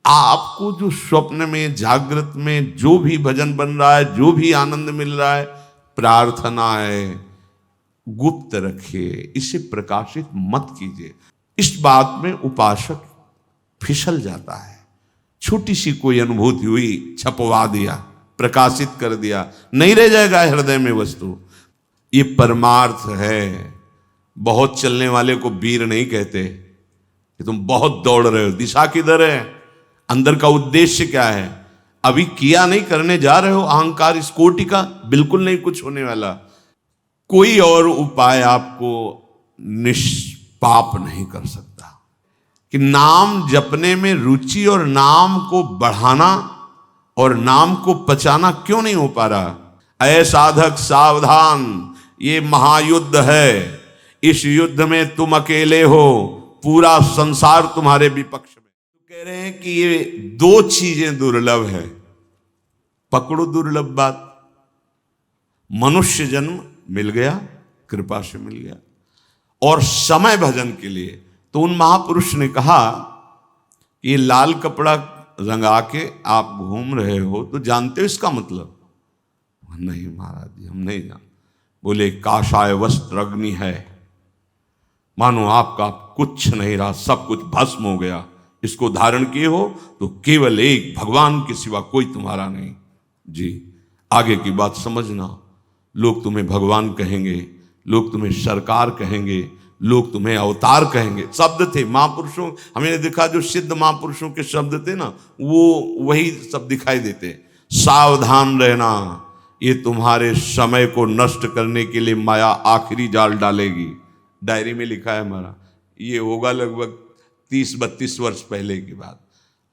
आपको जो स्वप्न में जागृत में जो भी भजन बन रहा है, जो भी आनंद मिल रहा है, प्रार्थना है, गुप्त रखिए, इसे प्रकाशित मत कीजिए। इस बात में उपासक फिसल जाता है। छोटी सी कोई अनुभूति हुई, छपवा दिया, प्रकाशित कर दिया, नहीं रह जाएगा हृदय में वस्तु। ये परमार्थ है। बहुत चलने वाले को वीर नहीं कहते कि तुम बहुत दौड़ रहे हो। दिशा किधर है? अंदर का उद्देश्य क्या है? अभी किया नहीं, करने जा रहे हो। अहंकार इस कोटि का बिल्कुल नहीं कुछ होने वाला। कोई और उपाय आपको निष्पाप नहीं कर सकता। कि नाम जपने में रुचि और नाम को बढ़ाना और नाम को पचाना क्यों नहीं हो पा रहा? ऐ साधक सावधान, ये महायुद्ध है। इस युद्ध में तुम अकेले हो, पूरा संसार तुम्हारे विपक्ष में। तो कह रहे हैं कि ये दो चीजें दुर्लभ है। पकड़ो दुर्लभ बात। मनुष्य जन्म मिल गया, कृपा से मिल गया, और समय भजन के लिए। तो उन महापुरुष ने कहा ये लाल कपड़ा रंगा के आप घूम रहे हो तो जानते हो इसका मतलब? नहीं महाराज जी, हम नहीं जानते। बोले काषाय वस्त्र अग्नि है, मानो आपका कुछ नहीं रहा, सब कुछ भस्म हो गया। इसको धारण किए हो तो केवल एक भगवान के सिवा कोई तुम्हारा नहीं। जी, आगे की बात समझना। लोग तुम्हें भगवान कहेंगे, लोग तुम्हें सरकार कहेंगे, लोग तुम्हें अवतार कहेंगे। शब्द थे महापुरुषों, हमने देखा जो सिद्ध महापुरुषों के शब्द थे ना, वो वही सब दिखाई देते। सावधान रहना, ये तुम्हारे समय को नष्ट करने के लिए माया आखिरी जाल डालेगी। डायरी में लिखा है हमारा, ये होगा लगभग 30-32 वर्ष पहले की बात।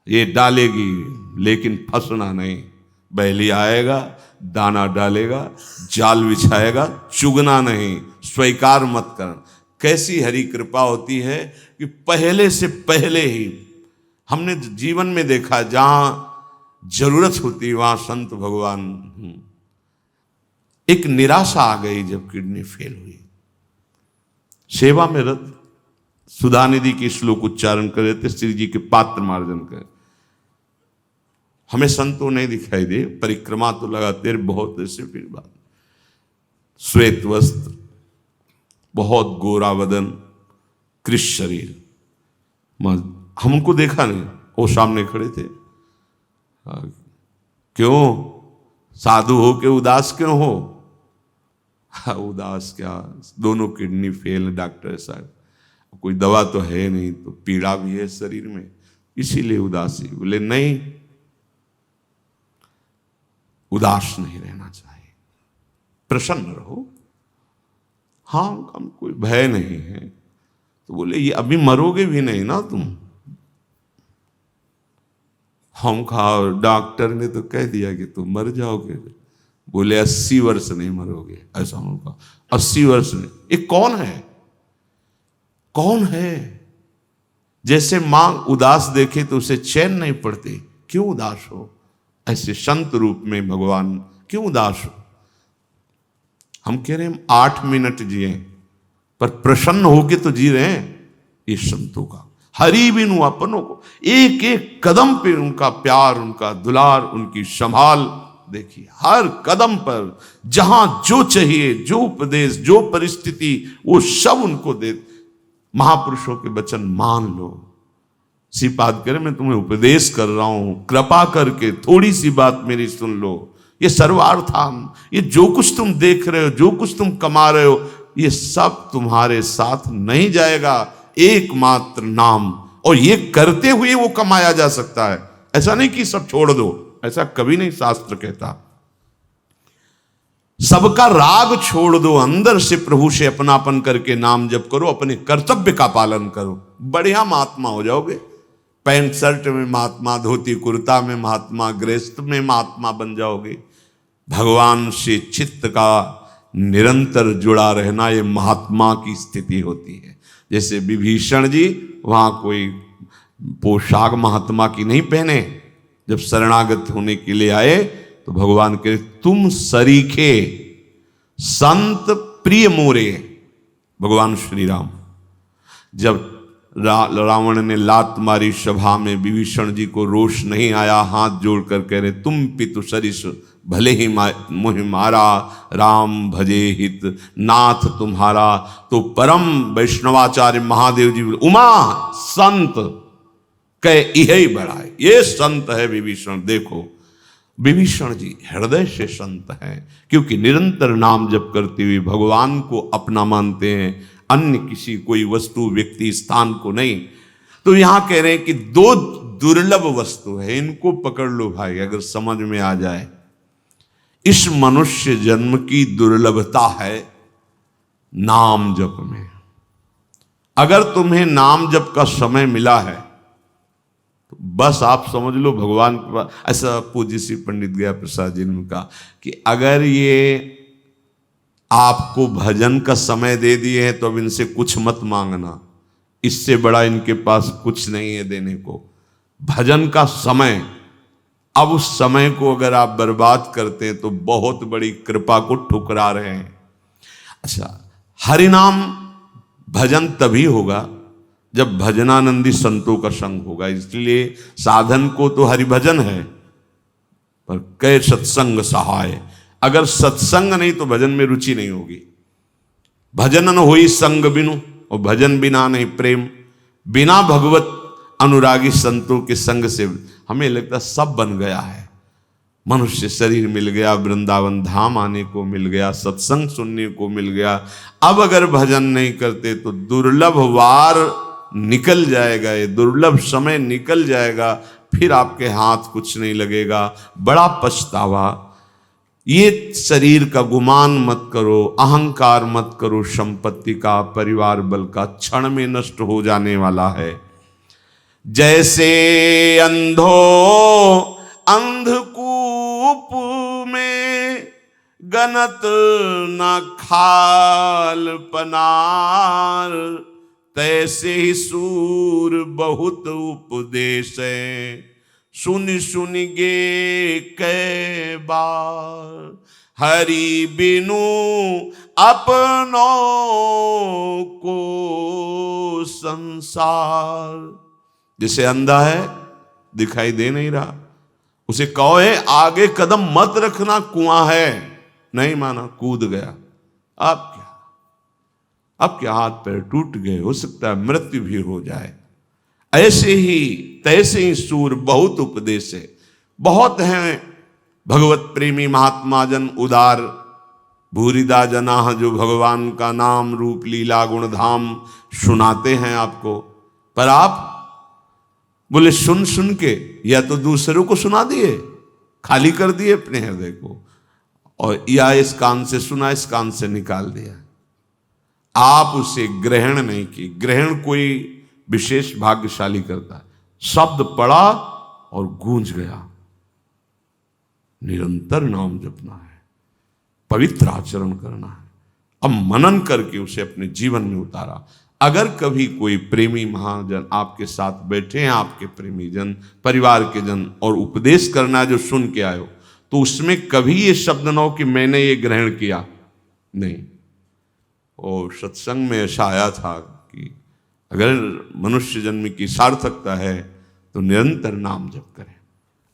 ये डालेगी, लेकिन फंसना नहीं। बैली आएगा, दाना डालेगा, जाल बिछाएगा, चुगना नहीं, स्वीकार मत करना। कैसी हरि कृपा होती है कि पहले से पहले ही हमने जीवन में देखा, जहां जरूरत होती वहां संत भगवान। एक निराशा आ गई जब किडनी फेल हुई। सेवा में रत सुधानिधि के श्लोक उच्चारण कर रहे थे, श्री जी के पात्र मार्जन कर। हमें संतों नहीं दिखाई दे, परिक्रमा तो लगाते रहे, बहुत ऐसे फिर बात। श्वेत वस्त्र, बहुत गोरा वदन, कृष्ण शरीर। हमको देखा नहीं, वो सामने खड़े थे। क्यों साधु हो के उदास क्यों हो? उदास क्या, दोनों किडनी फेल, डॉक्टर साहब कोई दवा तो है नहीं, तो पीड़ा भी है शरीर में, इसीलिए उदासी। बोले नहीं, उदास नहीं रहना चाहिए, प्रसन्न रहो। हाँ, हम कोई भय नहीं है। तो बोले ये अभी मरोगे भी नहीं ना तुम। हम कहा डॉक्टर ने तो कह दिया कि तुम मर जाओगे। बोले 80 वर्ष नहीं मरोगे। ऐसा उनका 80 वर्ष नहीं। ये कौन है? कौन है? जैसे मां उदास देखे तो उसे चैन नहीं पड़ती, क्यों उदास हो? ऐसे संत रूप में भगवान क्यों उदास हो? हम कह रहे हैं 8 मिनट जिए, पर प्रसन्न होके तो जी रहे हैं। ये संतों का हरि बिनु अपनों को, एक एक कदम पे उनका प्यार, उनका दुलार, उनकी संभाल देखिए। हर कदम पर जहां जो चाहिए, जो उपदेश, जो परिस्थिति, वो सब उनको दे। महापुरुषों के वचन मान लो। श्रीपाद कह रहे मैं तुम्हें उपदेश कर रहा हूं, कृपा करके थोड़ी सी बात मेरी सुन लो। ये सर्वार्थान, ये जो कुछ तुम देख रहे हो, जो कुछ तुम कमा रहे हो, ये सब तुम्हारे साथ नहीं जाएगा। एकमात्र नाम, और ये करते हुए वो कमाया जा सकता है। ऐसा नहीं कि सब छोड़ दो, ऐसा कभी नहीं शास्त्र कहता। सबका राग छोड़ दो, अंदर से प्रभु से अपनापन करके नाम जप करो, अपने कर्तव्य का पालन करो, बढ़िया महात्मा हो जाओगे। पैंट शर्ट में महात्मा, धोती कुर्ता में महात्मा, गृहस्थ में महात्मा बन जाओगे। भगवान से चित्त का निरंतर जुड़ा रहना, ये महात्मा की स्थिति होती है। जैसे विभीषण जी, वहां कोई पोशाक महात्मा की नहीं पहने। जब शरणागत होने के लिए आए तो भगवान कहे तुम सरीखे संत प्रिय मोरे। भगवान श्री राम जब रावण ने लात मारी सभा में, विभीषण जी को रोष नहीं आया, हाथ जोड़कर कह रहे तुम पितु सरिस भले ही मोहि मारा, राम भजे हित नाथ तुम्हारा। तो परम वैष्णवाचार्य महादेव जी बोले उमा संत कह यही बड़ा है, ये संत है विभीषण। देखो विभीषण जी हृदय से संत हैं, क्योंकि निरंतर नाम जप करते हुए भगवान को अपना मानते हैं, अन्य किसी कोई वस्तु व्यक्ति स्थान को नहीं। तो यहां कह रहे हैं कि दो दुर्लभ वस्तु है, इनको पकड़ लो भाई, अगर समझ में आ जाए। इस मनुष्य जन्म की दुर्लभता है नाम जप में। अगर तुम्हें नाम जप का समय मिला है तो बस आप समझ लो भगवान के पास। ऐसा पूज्य श्री पंडित गया प्रसाद जी ने कहा कि अगर ये आपको भजन का समय दे दिए हैं तो अब इनसे कुछ मत मांगना, इससे बड़ा इनके पास कुछ नहीं है देने को। भजन का समय, अब उस समय को अगर आप बर्बाद करते हैं तो बहुत बड़ी कृपा को ठुकरा रहे हैं। अच्छा, हरिनाम भजन तभी होगा जब भजनानंदी संतों का संग होगा। इसलिए साधन को तो हरिभजन है, पर कै सत्संग सहाय। अगर सत्संग नहीं तो भजन में रुचि नहीं होगी। भजन न होई संग बिनु, और भजन बिना नहीं प्रेम। बिना भगवत अनुरागी संतों के संग से हमें लगता सब बन गया है। मनुष्य शरीर मिल गया, वृंदावन धाम आने को मिल गया, सत्संग सुनने को मिल गया। अब अगर भजन नहीं करते तो दुर्लभ वार निकल जाएगा, ये दुर्लभ समय निकल जाएगा, फिर आपके हाथ कुछ नहीं लगेगा, बड़ा पछतावा। ये शरीर का गुमान मत करो, अहंकार मत करो, संपत्ति का, परिवार बल का क्षण में नष्ट हो जाने वाला है। जैसे अंधो अंधकूप में गनत न खाल पनार, तैसे ही सूर बहुत उपदेश है, सुन सुन गे कै बार। हरि बिनु अपनों को संसार। जिसे अंधा है, दिखाई दे नहीं रहा, उसे कहो है आगे कदम मत रखना, कुआं है, नहीं माना, कूद गया। अब क्या हाथ पैर टूट गए, हो सकता है मृत्यु भी हो जाए। ऐसे ही तैसे ही सूर बहुत उपदेश है। बहुत हैं भगवत प्रेमी महात्मा जन उदार, भूरिदा जना जो भगवान का नाम रूप लीला गुण धाम सुनाते हैं आपको, पर आप बोले सुन सुन के या तो दूसरों को सुना दिए, खाली कर दिए अपने हृदय को, और या इस कान से सुना इस कान से निकाल दिया। आप उसे ग्रहण नहीं की। ग्रहण कोई विशेष भाग्यशाली करता है। शब्द पड़ा और गूंज गया। निरंतर नाम जपना है, पवित्र आचरण करना है। अब मनन करके उसे अपने जीवन में उतारा। अगर कभी कोई प्रेमी महाजन आपके साथ बैठे हैं, आपके प्रेमी जन, परिवार के जन, और उपदेश करना है जो सुन के आयो, तो उसमें कभी ये शब्द न हो कि मैंने ये ग्रहण किया, नहीं। और सत्संग में ऐसा आया था कि अगर मनुष्य जन्म की सार्थकता है तो निरंतर नाम जप करें।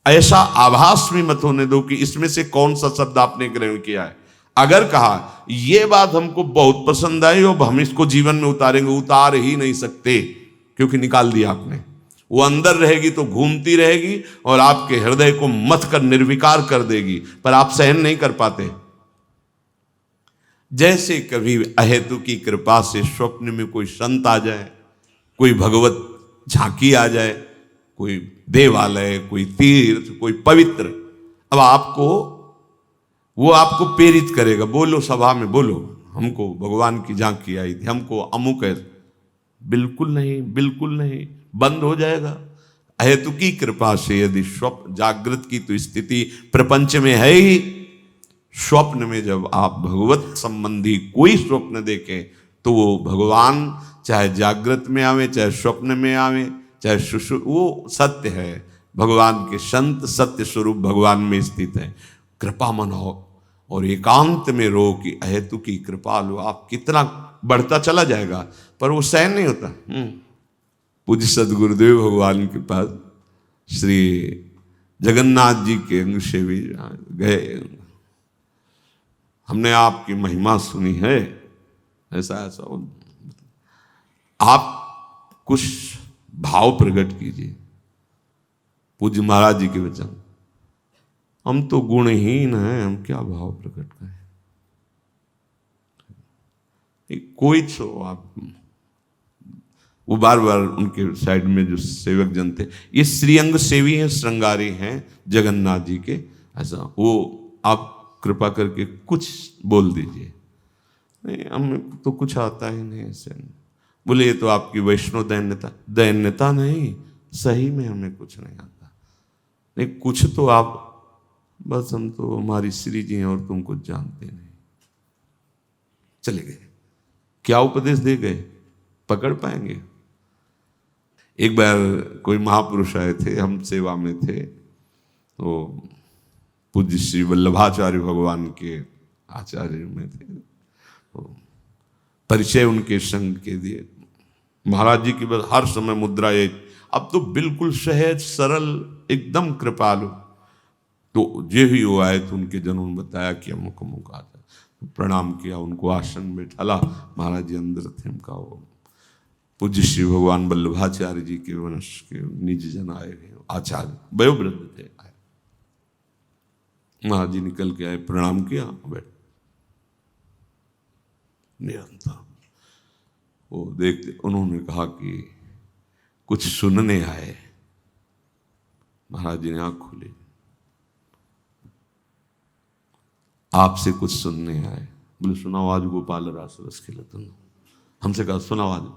ऐसा आभास भी मत होने दो कि इसमें से कौन सा शब्द आपने ग्रहण किया है। अगर कहा ये बात हमको बहुत पसंद आई और हम इसको जीवन में उतारेंगे, उतार ही नहीं सकते, क्योंकि निकाल दिया आपने। वो अंदर रहेगी तो घूमती रहेगी और आपके हृदय को मथ कर निर्विकार कर देगी, पर आप सहन नहीं कर पाते। जैसे कभी अहेतु की कृपा से स्वप्न में कोई संत आ जाए, कोई भगवत झांकी आ जाए, कोई देवालय, कोई तीर्थ, कोई पवित्र, अब वो आपको प्रेरित करेगा, बोलो सभा में, बोलो हमको भगवान की झांकी आई थी, हमको अमुक है। बिल्कुल नहीं, बिल्कुल नहीं, बंद हो जाएगा। अहेतु की कृपा से यदि स्वप्न, जागृत की तो स्थिति प्रपंच में है ही, स्वप्न में जब आप भगवत संबंधी कोई स्वप्न देखें तो वो भगवान चाहे जागृत में आवे, चाहे स्वप्न में आवे, चाहे वो सत्य है। भगवान के संत सत्य स्वरूप भगवान में स्थित है। कृपा मनाओ और एकांत में रो कि अहेतु की कृपा लो। आप कितना बढ़ता चला जाएगा, पर वो सहन नहीं होता। पूज्य सदगुरुदेव भगवान के पास श्री जगन्नाथ जी के अंग से भी गए, हमने आपकी महिमा सुनी है, ऐसा ऐसा आप कुछ भाव प्रकट कीजिए। पूज्य महाराज जी के वचन, हम तो गुणहीन हैं, हम क्या भाव प्रकट करें। कोई तो आप, वो बार बार उनके साइड में जो सेवक जन थे, ये श्रीअंग सेवी हैं, श्रृंगारी हैं जगन्नाथ जी के, ऐसा वो आप कृपा करके कुछ बोल दीजिए। नहीं, हमें तो कुछ आता ही नहीं ऐसे। बोले ये तो आपकी वैष्णव दैन्यता। दैन्यता नहीं, सही में हमें कुछ नहीं आता। नहीं कुछ तो आप, बस हम तो हमारी श्री जी हैं और तुम कुछ जानते नहीं। चले गए। क्या उपदेश दे गए, पकड़ पाएंगे? एक बार कोई महापुरुष आए थे, हम सेवा में थे, तो पूज्य श्री वल्लभाचार्य भगवान के आचार्य में थे, तो परिचय उनके संग के दिए। महाराज जी की बस हर समय मुद्रा ये, अब तो बिल्कुल सहज सरल एकदम कृपालु। तो जे ही वो आए तो उनके जनों ने बताया कि अमुक अमुक आता, तो प्रणाम किया, उनको आसन में ढाला। महाराज जी अंदर थे, उनका वो पूज्य श्री भगवान वल्लभाचार्य जी के वंश के निज जन आए हैं, आचार्य वयोवृद्ध थे। आए महाराज जी निकल के आए, प्रणाम किया, बैठ निरंतर वो देखते। उन्होंने कहा कि कुछ सुनने आए। महाराज जी ने आंख खोली, आपसे कुछ सुनने आए। बोले सुनाओ। आज गोपाल रास रस खेलत। हमसे कहा सुनाओ, आज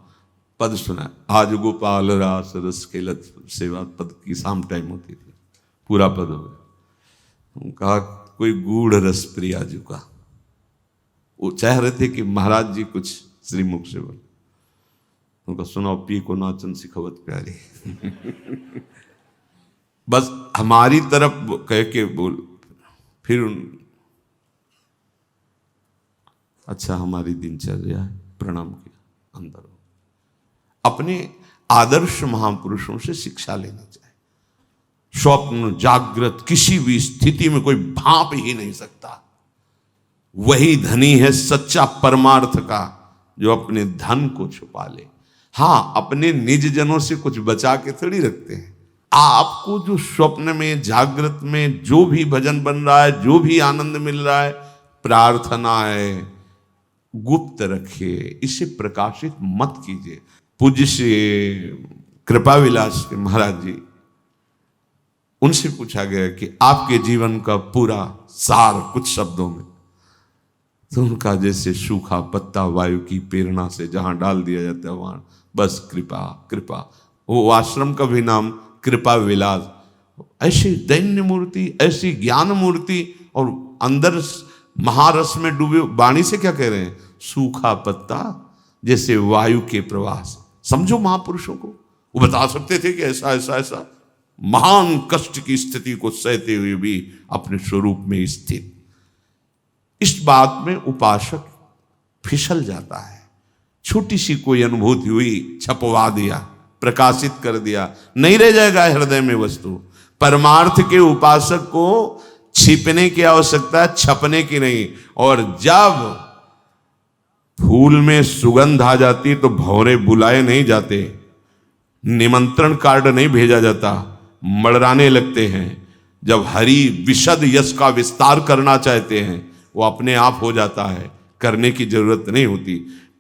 पद सुना। आज गोपाल रास रस खेलत सेवा पद की शाम टाइम होती थी, पूरा पद हो गया। कहा कोई गूढ़ रस प्रिया जी का। वो चाह रहे थे कि महाराज जी कुछ श्रीमुख से बोले। उनका सुनाओ। पी को नाचन सिखवत प्यारी। बस हमारी तरफ कह के बोल, फिर अच्छा हमारी दिनचर्या है, प्रणाम किया, अंदर हो। अपने आदर्श महापुरुषों से शिक्षा लेना चाहिए। स्वप्न जागृत किसी भी स्थिति में कोई भाप ही नहीं सकता। वही धनी है सच्चा परमार्थ का, जो अपने धन को छुपा ले। हाँ, अपने निज जनों से कुछ बचा के थोड़ी रखते हैं। आपको जो स्वप्न में जागृत में जो भी भजन बन रहा है, जो भी आनंद मिल रहा है, प्रार्थना है, गुप्त रखिए, इसे प्रकाशित मत कीजिए। पूज्य श्री कृपा विलास के महाराज जी, उनसे पूछा गया कि आपके जीवन का पूरा सार कुछ शब्दों में। तो उनका जैसे सूखा पत्ता वायु की प्रेरणा से जहां डाल दिया जाता है वहां बस कृपा कृपा। वो आश्रम का भी नाम कृपा विलास। ऐसी दैन्य मूर्ति, ऐसी ज्ञान मूर्ति, और अंदर महारस में डूबे। वाणी से क्या कह रहे हैं? सूखा पत्ता जैसे वायु के प्रवाह से। समझो महापुरुषों को, वो बता सकते थे कि ऐसा ऐसा ऐसा महान कष्ट की स्थिति को सहते हुए भी अपने स्वरूप में स्थित। इस बात में उपासक फिसल जाता है। छोटी सी कोई अनुभूति हुई, छपवा दिया, प्रकाशित कर दिया, नहीं रह जाएगा हृदय में वस्तु। परमार्थ के उपासक को छिपने की आवश्यकता है, छपने की नहीं। और जब फूल में सुगंध आ जाती तो भौरे बुलाए नहीं जाते, निमंत्रण कार्ड नहीं भेजा जाता, मड़राने लगते हैं। जब हरि विशद यश का विस्तार करना चाहते हैं, वो अपने आप हो जाता है, करने की जरूरत नहीं होती।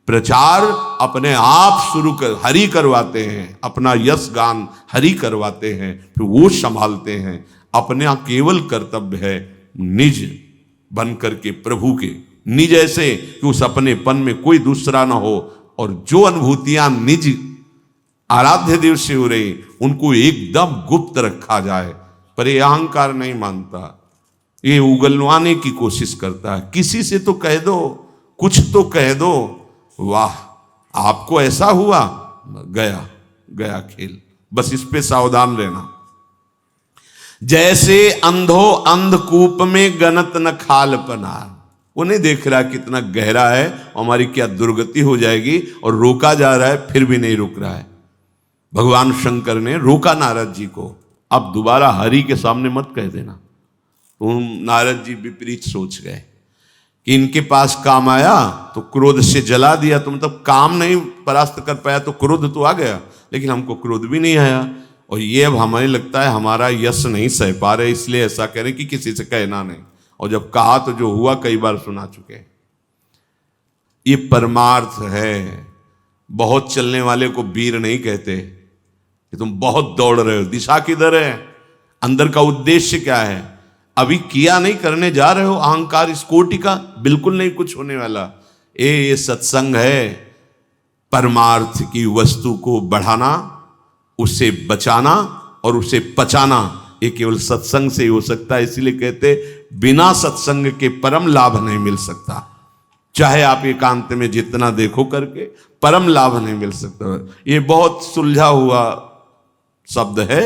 प्रचार अपने आप शुरू कर हरि करवाते हैं, अपना यश गान हरि करवाते हैं, फिर वो संभालते हैं। अपना केवल कर्तव्य है निज बन करके प्रभु के, निज ऐसे कि उस अपनेपन में कोई दूसरा ना हो। और जो अनुभूतियां निज आराध्य देव से हो रही, उनको एकदम गुप्त रखा जाए। पर ये अहंकार नहीं मानता, ये उगलवाने की कोशिश करता है। किसी से तो कह दो, कुछ तो कह दो, वाह आपको ऐसा हुआ, गया गया खेल। बस इस पे सावधान रहना। जैसे अंधो अंधकूप में गनत न खाल पनार। वो नहीं देख रहा कितना गहरा है, हमारी क्या दुर्गति हो जाएगी, और रोका जा रहा है फिर भी नहीं रुक रहा है। भगवान शंकर ने रोका नारद जी को, अब दोबारा हरि के सामने मत कह देना। तो नारद जी विपरीत सोच गए कि इनके पास काम आया तो क्रोध से जला दिया, तो मतलब काम नहीं परास्त कर पाया तो क्रोध तो आ गया, लेकिन हमको क्रोध भी नहीं आया, और ये अब हमें लगता है हमारा यश नहीं सह पा रहे, इसलिए ऐसा कह रहे कि किसी से कहना नहीं। और जब कहा तो जो हुआ कई बार सुना चुके हैं। ये परमार्थ है। बहुत चलने वाले को वीर नहीं कहते कि तुम बहुत दौड़ रहे हो, दिशा किधर है, अंदर का उद्देश्य क्या है, अभी किया नहीं, करने जा रहे हो, अहंकार इस कोटि का बिल्कुल नहीं कुछ होने वाला। ये सत्संग है, परमार्थ की वस्तु को बढ़ाना, उसे बचाना और उसे पचाना, ये केवल सत्संग से ही हो सकता है। इसलिए कहते बिना सत्संग के परम लाभ नहीं मिल सकता। चाहे आप एकांत में जितना देखो करके, परम लाभ नहीं मिल सकता। ये बहुत सुलझा हुआ शब्द है,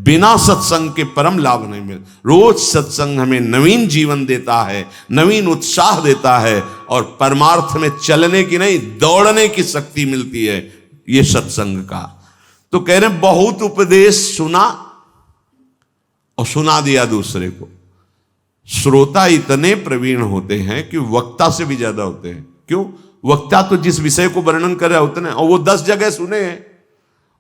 बिना सत्संग के परम लाभ नहीं मिल। रोज सत्संग हमें नवीन जीवन देता है, नवीन उत्साह देता है, और परमार्थ में चलने की नहीं दौड़ने की शक्ति मिलती है ये सत्संग का। तो कह रहे बहुत उपदेश सुना और सुना दिया दूसरे को। श्रोता इतने प्रवीण होते हैं कि वक्ता से भी ज्यादा होते हैं। क्यों? वक्ता तो जिस विषय को वर्णन कर रहा है उतने, और वो 10 जगह सुने हैं,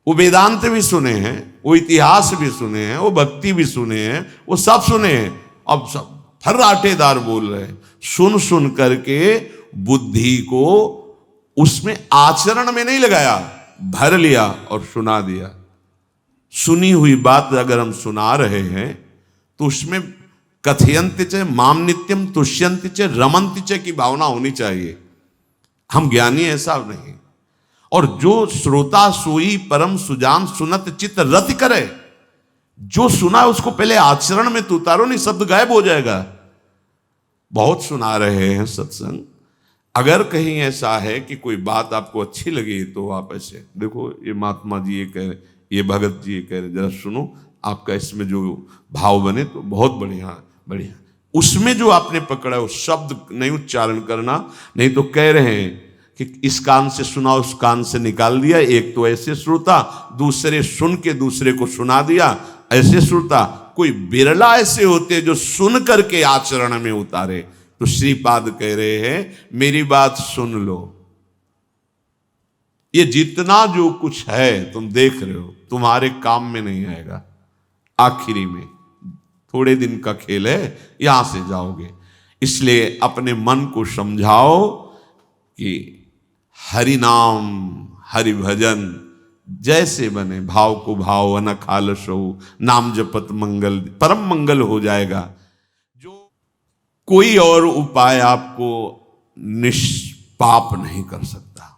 वो वेदांत भी सुने हैं, वो इतिहास भी सुने हैं, वो भक्ति भी सुने हैं, वो सब सुने हैं। अब सब फर्राटेदार बोल रहे हैं। सुन सुन करके बुद्धि को उसमें आचरण में नहीं लगाया, भर लिया और सुना दिया। सुनी हुई बात अगर हम सुना रहे हैं तो उसमें कथयंति च माम नित्यम तुष्यंति च रमंति च की भावना होनी चाहिए। हम ज्ञानी ऐसा नहीं। और जो श्रोता सोई परम सुजान सुनत चित्त रति करे, जो सुना उसको पहले आचरण में तो उतारो, नहीं शब्द गायब हो जाएगा। बहुत सुना रहे हैं सत्संग, अगर कहीं ऐसा है कि कोई बात आपको अच्छी लगी तो आप ऐसे देखो, ये महात्मा जी ये कह रहे, ये भगत जी ये कह रहे, जरा सुनो, आपका इसमें जो भाव बने तो बहुत बढ़िया बढ़िया। उसमें जो आपने पकड़ा वो शब्द नहीं उच्चारण करना, नहीं तो कह रहे हैं कि इस कान से सुना उस कान से निकाल दिया। एक तो ऐसे श्रोता, दूसरे सुन के दूसरे को सुना दिया, ऐसे श्रोता। कोई बिरला ऐसे होते जो सुन करके आचरण में उतारे। तो श्रीपाद कह रहे हैं मेरी बात सुन लो, ये जितना जो कुछ है तुम देख रहे हो तुम्हारे काम में नहीं आएगा, आखिरी में थोड़े दिन का खेल है, यहां से जाओगे। इसलिए अपने मन को समझाओ कि हरि नाम हरि भजन जैसे बने, भाव को भाव अनखालस हो, नाम जपत मंगल परम मंगल हो जाएगा। जो कोई और उपाय आपको निष्पाप नहीं कर सकता।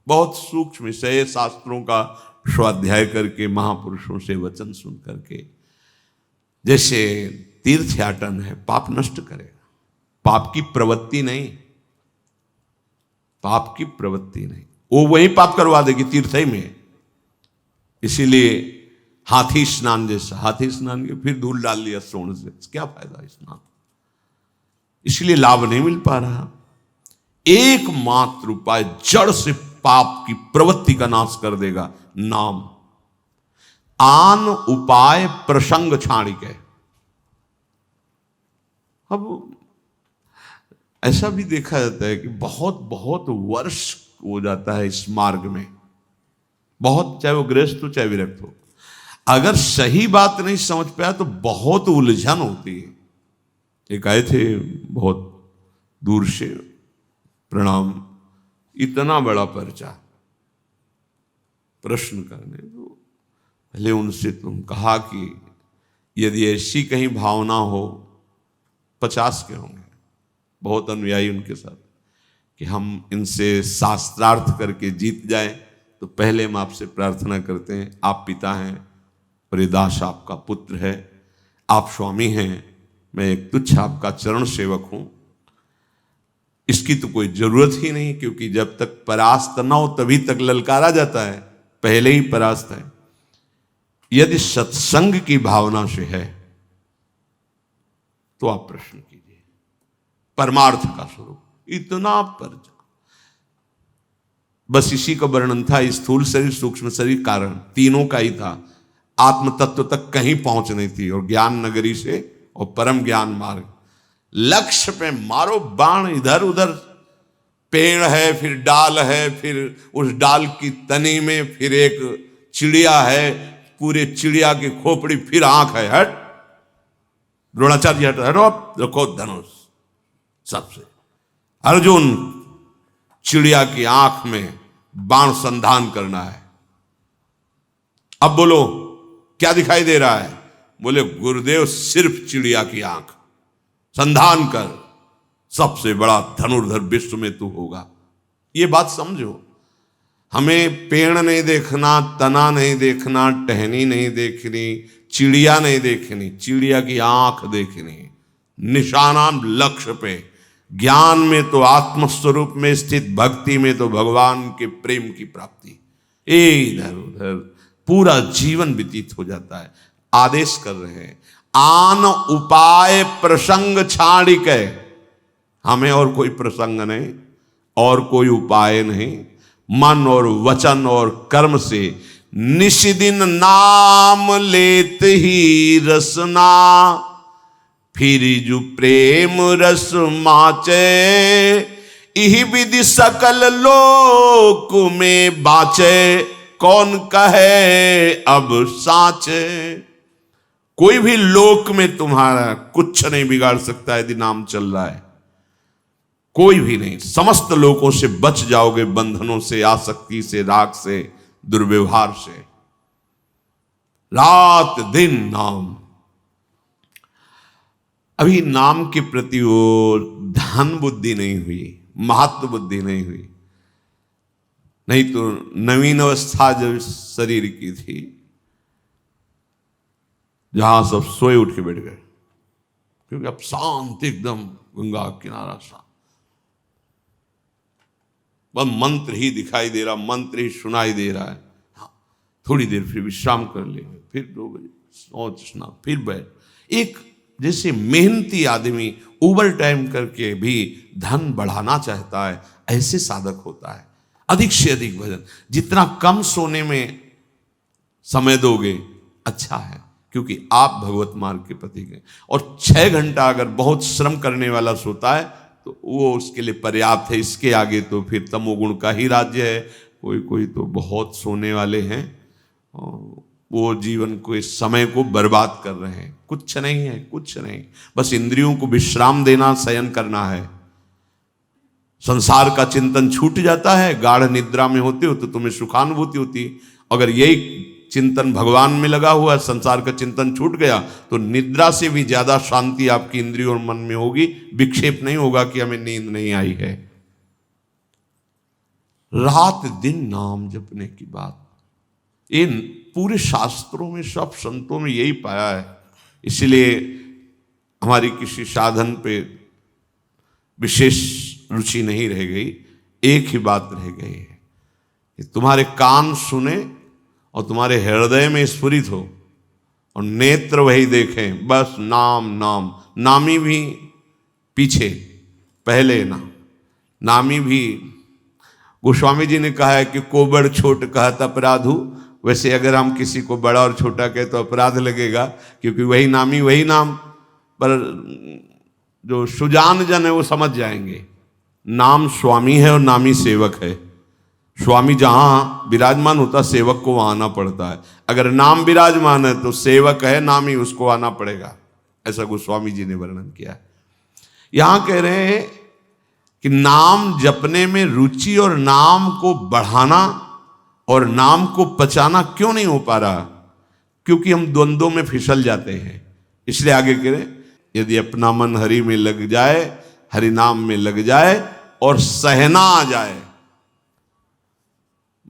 बहुत सूक्ष्म विषय, शास्त्रों का स्वाध्याय करके, महापुरुषों से वचन सुन करके। जैसे तीर्थयाटन है, पाप नष्ट करेगा, पाप की प्रवृत्ति नहीं, पाप की प्रवृत्ति नहीं, वो वही पाप करवा देगी तीर्थ ही में। इसीलिए हाथी स्नान जैसा, हाथी स्नान के फिर धूल डाल दिया सोने से, क्या फायदा स्नान। इसलिए लाभ नहीं मिल पा रहा। एकमात्र उपाय जड़ से पाप की प्रवृत्ति का नाश कर देगा नाम। आन उपाय प्रसंग छाणिके। अब ऐसा भी देखा जाता है कि बहुत बहुत वर्ष हो जाता है इस मार्ग में, बहुत, चाहे वो गृहस्थ हो चाहे विरक्त हो, अगर सही बात नहीं समझ पाया तो बहुत उलझन होती है। एक आए थे बहुत दूर से, प्रणाम, इतना बड़ा पर्चा प्रश्न करने। तो पहले उनसे तुम कहा कि यदि ऐसी कहीं भावना हो, 50 के होंगे, बहुत अनुयायी उनके साथ, कि हम इनसे शास्त्रार्थ करके जीत जाए, तो पहले हम आपसे प्रार्थना करते हैं, आप पिता हैं और ये दास आपका पुत्र है, आप स्वामी हैं, मैं एक तुच्छ आपका चरण सेवक हूं। इसकी तो कोई जरूरत ही नहीं, क्योंकि जब तक परास्त ना हो तभी तक ललकारा जाता है, पहले ही परास्त है। यदि सत्संग की भावना से है तो आप प्रश्न कीजिए। परमार्थ का स्वरूप इतना पर्चा, बस इसी का वर्णन था। स्थूल शरीर, सूक्ष्म शरीर, कारण तीनों का ही था। आत्म तत्व तक कहीं पहुंच नहीं थी। और ज्ञान नगरी से और परम ज्ञान मार्ग, लक्ष्य पे मारो बाण। इधर उधर पेड़ है, फिर डाल है, फिर उस डाल की तनी में फिर एक चिड़िया है, पूरे चिड़िया की खोपड़ी, फिर आंख है। हट द्रोणाचार्य, हट हटो, रखो धनुष। सबसे अर्जुन, चिड़िया की आंख में बाण संधान करना है। अब बोलो क्या दिखाई दे रहा है? बोले गुरुदेव सिर्फ चिड़िया की आंख, संधान कर, सबसे बड़ा धनुर्धर विश्व में तू होगा। ये बात समझो। हमें पेड़ नहीं देखना, तना नहीं देखना, टहनी नहीं देखनी, चिड़िया नहीं देखनी, चिड़िया की आंख देखनी, निशाना लक्ष्य पे। ज्ञान में तो आत्मस्वरूप में स्थित, भक्ति में तो भगवान के प्रेम की प्राप्ति। इधर उधर पूरा जीवन व्यतीत हो जाता है। आदेश कर रहे हैं, आन उपाय प्रसंग छाड़िक। हमें और कोई प्रसंग नहीं और कोई उपाय नहीं, मन और वचन और कर्म से निशिदिन नाम लेत ही रसना। फिर जो प्रेम रस माचे, इही विधि सकल लोक में बाचे। कौन कहे अब साचे। कोई भी लोक में तुम्हारा कुछ नहीं बिगाड़ सकता यदि नाम चल रहा है। कोई भी नहीं। समस्त लोगों से बच जाओगे, बंधनों से, आसक्ति से, राग से, दुर्व्यवहार से। रात दिन नाम। अभी नाम के प्रति वो धन बुद्धि नहीं हुई, महत्व बुद्धि नहीं हुई। नहीं तो नवीन अवस्था जब शरीर की थी, जहां सब सोए उठ के बैठ गए, क्योंकि अब शांत एकदम, गंगा किनारा सा, बस मंत्र ही दिखाई दे रहा, मंत्र ही सुनाई दे रहा है। हाँ, थोड़ी देर फिर विश्राम कर लेंगे, फिर 2 बजे सोचना, फिर बैठ। एक जैसे मेहनती आदमी ओवर टाइम करके भी धन बढ़ाना चाहता है, ऐसे साधक होता है। अधिक से अधिक भजन, जितना कम सोने में समय दोगे अच्छा है, क्योंकि आप भगवत मार्ग के प्रतीक हैं। और 6 घंटा अगर बहुत श्रम करने वाला सोता है तो वो उसके लिए पर्याप्त है। इसके आगे तो फिर तमोगुण का ही राज्य है। कोई कोई तो बहुत सोने वाले हैं, वो जीवन को, इस समय को बर्बाद कर रहे हैं। कुछ नहीं है, कुछ नहीं, बस इंद्रियों को विश्राम देना, शयन करना है। संसार का चिंतन छूट जाता है। गाढ़ निद्रा में होते हो तो तुम्हें सुखानुभूति होती। अगर यही चिंतन भगवान में लगा हुआ, संसार का चिंतन छूट गया, तो निद्रा से भी ज्यादा शांति आपकी इंद्रियों और मन में होगी। विक्षेप नहीं होगा कि हमें नींद नहीं आई है। रात दिन नाम जपने की बात, इन पूरे शास्त्रों में, सब संतों में यही पाया है। इसलिए हमारी किसी साधन पे विशेष रुचि नहीं रह गई। एक ही बात रह गई है कि तुम्हारे कान सुने और तुम्हारे हृदय में स्फुरित हो और नेत्र वही देखें। बस नाम नाम। नामी भी पीछे, पहले ना। नामी भी, गोस्वामी जी ने कहा है कि कोबड़ छोट कहत अपराधु। वैसे अगर हम किसी को बड़ा और छोटा कहे तो अपराध लगेगा, क्योंकि वही नामी वही नाम। पर जो सुजान जन है वो समझ जाएंगे, नाम स्वामी है और नामी सेवक है। स्वामी जहां विराजमान होता, सेवक को वहां आना पड़ता है। अगर नाम विराजमान है तो सेवक है, नामी उसको आना पड़ेगा। ऐसा गोस्वामी जी ने वर्णन किया है। यहां कह रहे हैं कि नाम जपने में रुचि और नाम को बढ़ाना और नाम को पचाना क्यों नहीं हो पा रहा? क्योंकि हम द्वंद्वों में फिसल जाते हैं। इसलिए आगे कह रहे, यदि अपना मन हरि में लग जाए, हरि नाम में लग जाए और सहना आ जाए,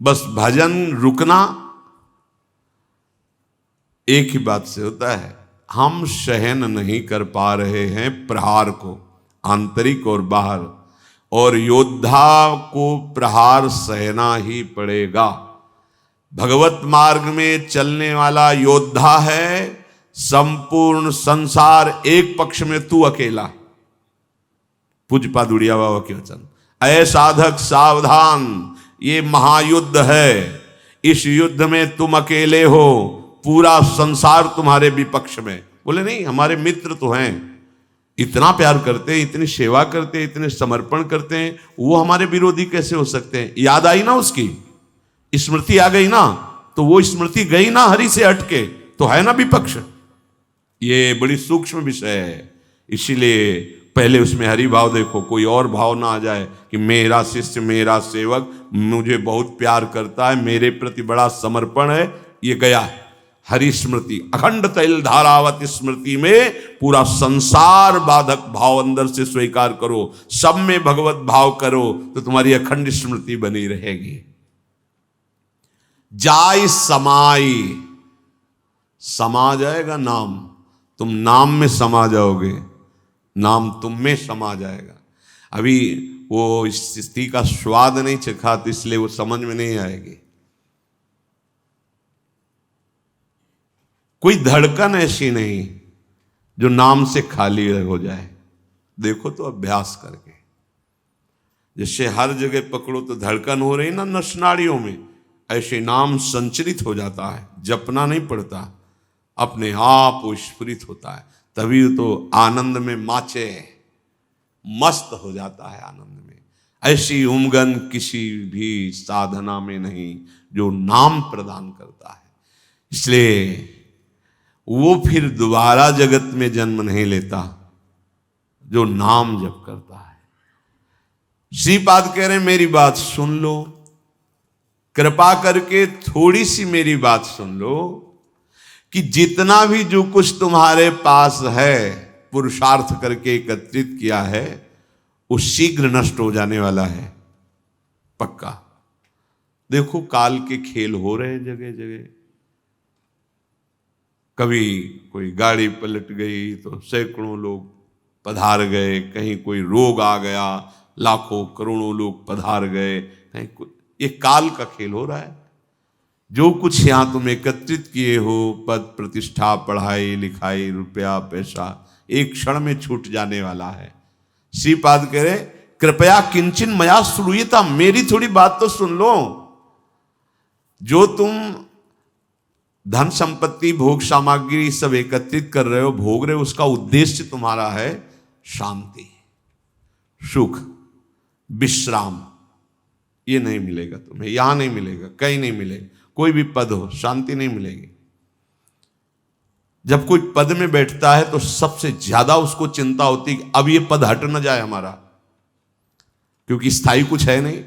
बस भजन रुकना एक ही बात से होता है। हम सहन नहीं कर पा रहे हैं प्रहार को, आंतरिक और बाहर, और योद्धा को प्रहार सहना ही पड़ेगा। भगवत मार्ग में चलने वाला योद्धा है। संपूर्ण संसार एक पक्ष में, तू अकेला। पूज्यपाद उड़िया बाबा के वचन, ऐ साधक सावधान, ये महायुद्ध है, इस युद्ध में तुम अकेले हो, पूरा संसार तुम्हारे विपक्ष में। बोले नहीं, हमारे मित्र तो हैं, इतना प्यार करते हैं, इतनी सेवा करते हैं, इतने समर्पण करते हैं, वो हमारे विरोधी कैसे हो सकते हैं। याद आई ना, उसकी स्मृति आ गई ना, तो वो स्मृति गई ना हरि से हटके, तो है ना विपक्ष। ये बड़ी सूक्ष्म विषय है, इसीलिए पहले उसमें हरि भाव देखो, कोई और भाव ना आ जाए कि मेरा शिष्य, मेरा सेवक मुझे बहुत प्यार करता है, मेरे प्रति बड़ा समर्पण है। ये गया है हरि स्मृति, अखंड तैल धारावत स्मृति में पूरा संसार बाधक भाव अंदर से स्वीकार करो, सब में भगवत भाव करो, तो तुम्हारी अखंड स्मृति बनी रहेगी। जाय समाई, समा जाएगा नाम, तुम नाम में समा जाओगे, नाम तुम में समा जाएगा। अभी वो स्थिति का स्वाद नहीं चखा, तो इसलिए वो समझ में नहीं आएगी। कोई धड़कन ऐसी नहीं जो नाम से खाली हो जाए। देखो तो अभ्यास करके, जैसे हर जगह पकड़ो तो धड़कन हो रही ना नसनाड़ियों में, ऐसे नाम संचरित हो जाता है, जपना नहीं पड़ता, अपने आप वो स्फुरित होता है। तभी तो आनंद में माचे, मस्त हो जाता है आनंद में। ऐसी उमगन किसी भी साधना में नहीं जो नाम प्रदान करता है। इसलिए वो फिर दोबारा जगत में जन्म नहीं लेता जो नाम जप करता है। श्रीपाद कह रहे मेरी बात सुन लो, कृपा करके थोड़ी सी मेरी बात सुन लो कि जितना भी जो कुछ तुम्हारे पास है पुरुषार्थ करके एकत्रित किया है, वो शीघ्र नष्ट हो जाने वाला है, पक्का। देखो काल के खेल हो रहे हैं जगह जगह। कभी कोई गाड़ी पलट गई तो सैकड़ों लोग पधार गए, कहीं कोई रोग आ गया, लाखों करोड़ों लोग पधार गए, कहीं ये काल का खेल हो रहा है। जो कुछ यहां तुम एकत्रित किए हो, पद प्रतिष्ठा, पढ़ाई लिखाई, रुपया पैसा, एक क्षण में छूट जाने वाला है। श्रीपाद कह रहे कृपया किंचन मया श्रूयता, मेरी थोड़ी बात तो सुन लो। जो तुम धन संपत्ति भोग सामग्री सब एकत्रित कर रहे हो, भोग रहे हो, उसका उद्देश्य तुम्हारा है शांति, सुख, विश्राम। ये नहीं मिलेगा तुम्हें, यहां नहीं मिलेगा, कहीं नहीं मिलेगा। कोई भी पद हो, शांति नहीं मिलेगी। जब कोई पद में बैठता है तो सबसे ज्यादा उसको चिंता होती है कि अब ये पद हट न जाए हमारा, क्योंकि स्थायी कुछ है नहीं।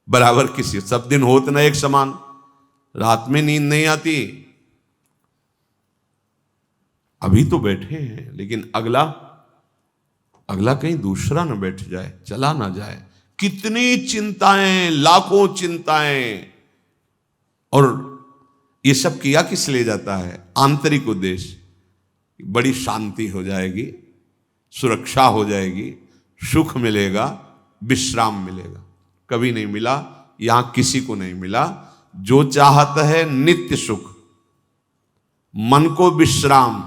बराबर किसी सब दिन होत ना एक समान, रात में नींद नहीं आती। अभी तो बैठे हैं, लेकिन अगला कहीं दूसरा न बैठ जाए, चला ना जाए। कितनी चिंताएं, लाखों चिंताएं। और ये सब किया किस लिए जाता है? आंतरिक उद्देश्य, बड़ी शांति हो जाएगी, सुरक्षा हो जाएगी, सुख मिलेगा, विश्राम मिलेगा। कभी नहीं मिला, यहां किसी को नहीं मिला। जो चाहता है नित्य सुख, मन को विश्राम,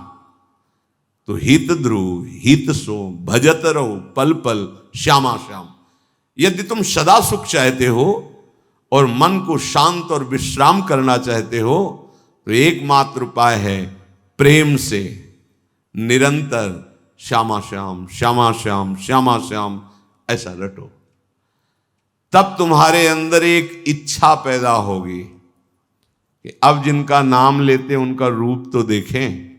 तो हित ध्रुव हित सो भजत रहो पल पल श्यामा श्याम। यदि तुम सदा सुख चाहते हो और मन को शांत और विश्राम करना चाहते हो, तो एकमात्र उपाय है प्रेम से निरंतर श्यामा श्याम श्यामा श्याम श्यामा श्याम ऐसा रटो। तब तुम्हारे अंदर एक इच्छा पैदा होगी कि अब जिनका नाम लेते उनका रूप तो देखें।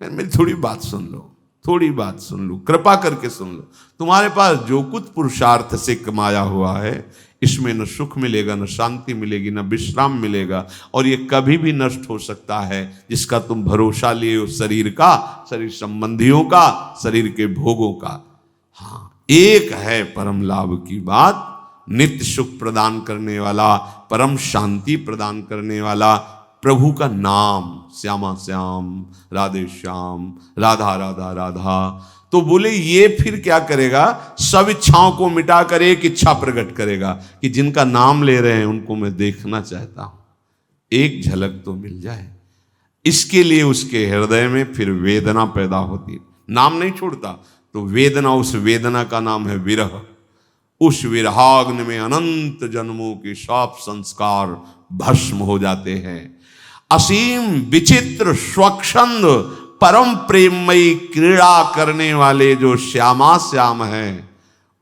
मेरी थोड़ी बात सुन लो, थोड़ी बात सुन लो, कृपा करके सुन लो। तुम्हारे पास जो कुछ पुरुषार्थ से कमाया हुआ है, इसमें न सुख मिलेगा, न शांति मिलेगी, न विश्राम मिलेगा, और ये कभी भी नष्ट हो सकता है। जिसका तुम भरोसा लिए हो शरीर का, शरीर संबंधियों का, शरीर के भोगों का। हाँ, एक है परम लाभ की बात, नित्य सुख प्रदान करने वाला, परम शांति प्रदान करने वाला प्रभु का नाम, श्यामा श्याम राधे श्याम राधा राधा राधा। तो बोले ये फिर क्या करेगा? सब इच्छाओं को मिटाकर एक इच्छा प्रकट करेगा कि जिनका नाम ले रहे हैं उनको मैं देखना चाहता हूं, एक झलक तो मिल जाए। इसके लिए उसके हृदय में फिर वेदना पैदा होती है। नाम नहीं छोड़ता तो वेदना, उस वेदना का नाम है विरह। उस विरहाग्नि में अनंत जन्मों के सब संस्कार भस्म हो जाते हैं। असीम विचित्र स्वच्छंद परम प्रेममयी क्रीड़ा करने वाले जो श्यामा श्याम हैं,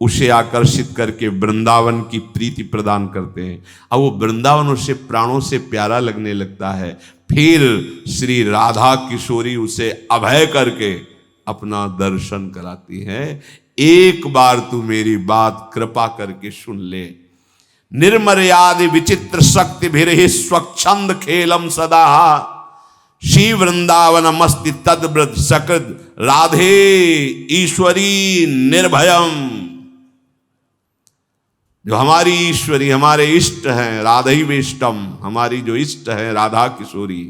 उसे आकर्षित करके वृंदावन की प्रीति प्रदान करते हैं। अब वो वृंदावन उसे प्राणों से प्यारा लगने लगता है। फिर श्री राधा किशोरी उसे अभय करके अपना दर्शन कराती है। एक बार तू मेरी बात कृपा करके सुन ले। निर्मर्यादि विचित्र शक्ति भिरहि स्वच्छंद खेलम सदा, श्री वृंदावन मस्ति तद्व्रत सकृत राधे ईश्वरी निर्भयम। जो हमारी ईश्वरी, हमारे इष्ट हैं, राधैवेष्टम, हमारी जो इष्ट है राधा किशोरी,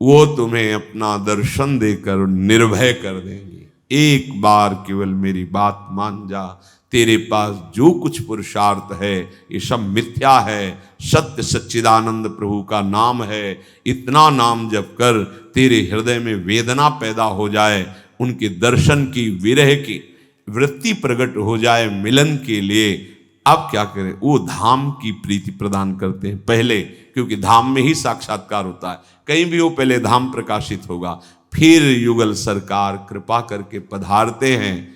वो तुम्हें अपना दर्शन देकर निर्भय कर देंगी। एक बार केवल मेरी बात मान जा। तेरे पास जो कुछ पुरुषार्थ है ये सब मिथ्या है, सत्य सच्चिदानंद प्रभु का नाम है। इतना नाम जप कर तेरे हृदय में वेदना पैदा हो जाए, उनके दर्शन की, विरह की वृत्ति प्रकट हो जाए मिलन के लिए। अब क्या करें? वो धाम की प्रीति प्रदान करते हैं पहले, क्योंकि धाम में ही साक्षात्कार होता है। कहीं भी वो पहले धाम प्रकाशित होगा, फिर युगल सरकार कृपा करके पधारते हैं।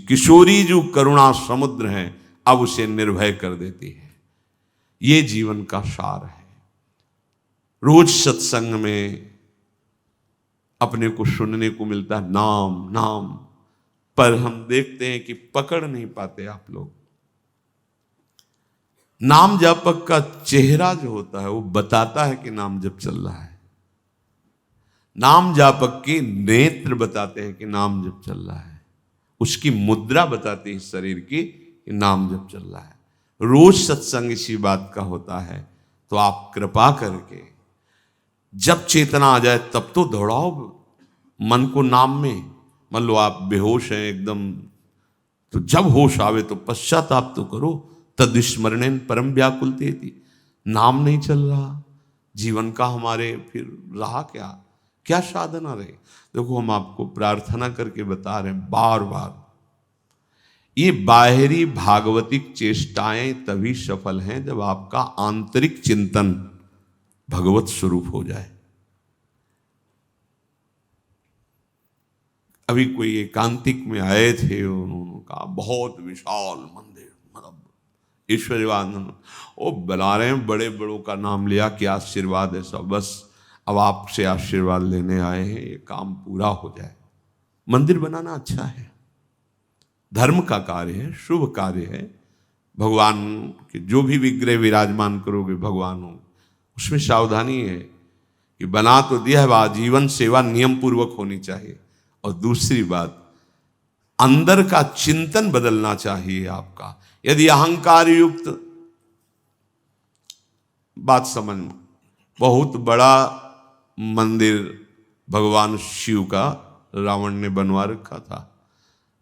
किशोरी जो करुणा समुद्र हैं, अब उसे निर्भय कर देती है। ये जीवन का सार है। रोज सत्संग में अपने को सुनने को मिलता है नाम नाम, पर हम देखते हैं कि पकड़ नहीं पाते आप लोग। नाम जापक का चेहरा जो होता है वो बताता है कि नाम जप चल रहा है। नाम जापक के नेत्र बताते हैं कि नाम जप चल रहा है। उसकी मुद्रा बताती है शरीर की कि नाम जप चल रहा है। रोज सत्संग इसी बात का होता है। तो आप कृपा करके जब चेतना आ जाए तब तो दौड़ाओ मन को नाम में। मान लो आप बेहोश हैं एकदम, तो जब होश आवे तो पश्चाताप तो करो। तद्विस्मरणेन परम व्याकुलते थी। नाम नहीं चल रहा, जीवन का हमारे फिर रहा क्या? क्या साधना रहे? देखो हम आपको प्रार्थना करके बता रहे हैं बार बार, ये बाहरी भागवतिक चेष्टाएं तभी सफल हैं जब आपका आंतरिक चिंतन भगवत स्वरूप हो जाए। अभी कोई एकांतिक में आए थे, उन्होंने कहा बहुत विशाल मंदिर, मतलब ईश्वरवाद वो बना रहे हैं, बड़े बड़ों का नाम लिया कि आशीर्वाद है सब, बस अब आपसे आशीर्वाद लेने आए हैं, ये काम पूरा हो जाए। मंदिर बनाना अच्छा है, धर्म का कार्य है, शुभ कार्य है। भगवान के जो भी विग्रह विराजमान करोगे भगवान हो, उसमें सावधानी है कि बना तो दिया है, आजीवन सेवा नियम पूर्वक होनी चाहिए। और दूसरी बात, अंदर का चिंतन बदलना चाहिए आपका। यदि अहंकार युक्त बात समझ, बहुत बड़ा मंदिर भगवान शिव का रावण ने बनवा रखा था।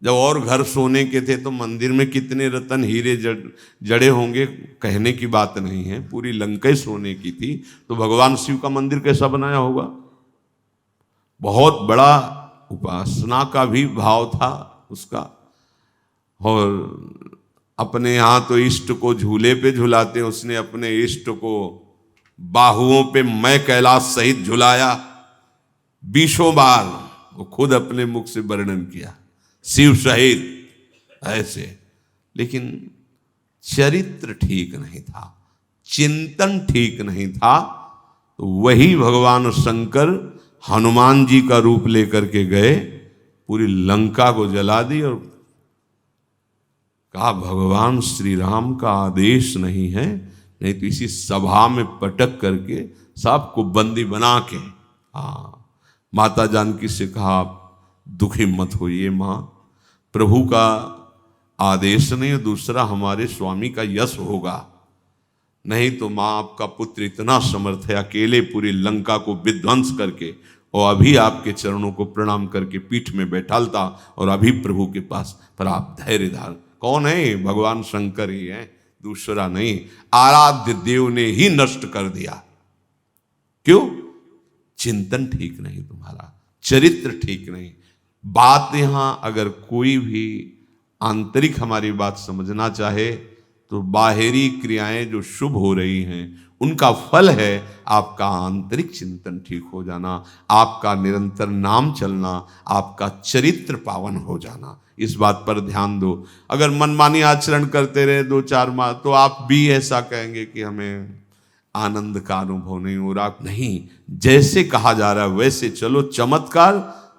जब और घर सोने के थे तो मंदिर में कितने रत्न हीरे जड़े होंगे कहने की बात नहीं है, पूरी लंका सोने की थी। तो भगवान शिव का मंदिर कैसा बनाया होगा? बहुत बड़ा उपासना का भी भाव था उसका। और अपने यहाँ तो इष्ट को झूले पे झुलाते, उसने अपने इष्ट को बाहुओं पे मैं कैलाश सहित झुलाया 20 बार। वो खुद अपने मुख से वर्णन किया, शिव सहित ऐसे। लेकिन चरित्र ठीक नहीं था, चिंतन ठीक नहीं था। तो वही भगवान शंकर हनुमान जी का रूप लेकर के गए, पूरी लंका को जला दी और कहा भगवान श्री राम का आदेश नहीं है, नहीं तो इसी सभा में पटक करके सबको बंदी बना के। माता जानकी से कहा आप दुखी मत होइए माँ, प्रभु का आदेश नहीं, दूसरा हमारे स्वामी का यश होगा। नहीं तो माँ आपका पुत्र इतना समर्थ है, अकेले पूरी लंका को विध्वंस करके और अभी आपके चरणों को प्रणाम करके पीठ में बैठालता और अभी प्रभु के पास। पर आप धैर्य धार। कौन है? भगवान शंकर ही है, दूसरा नहीं। आराध्य देव ने ही नष्ट कर दिया। क्यों? चिंतन ठीक नहीं तुम्हारा, चरित्र ठीक नहीं। बात यहां अगर कोई भी आंतरिक हमारी बात समझना चाहे तो बाहरी क्रियाएं जो शुभ हो रही हैं उनका फल है आपका आंतरिक चिंतन ठीक हो जाना, आपका निरंतर नाम चलना, आपका चरित्र पावन हो जाना। इस बात पर ध्यान दो। अगर मनमानी आचरण करते रहे 2-4 माह तो आप भी ऐसा कहेंगे कि हमें आनंद का अनुभव नहीं हो रहा। नहीं, जैसे कहा जा रहा है वैसे चलो, चमत्कार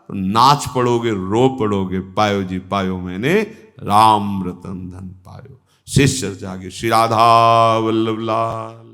तो नाच पड़ोगे, रो पड़ोगे। पायो जी पायो मैंने राम रतन धन पायो। शेष चर्चा आगे। श्री राधा वल्लभ लाल।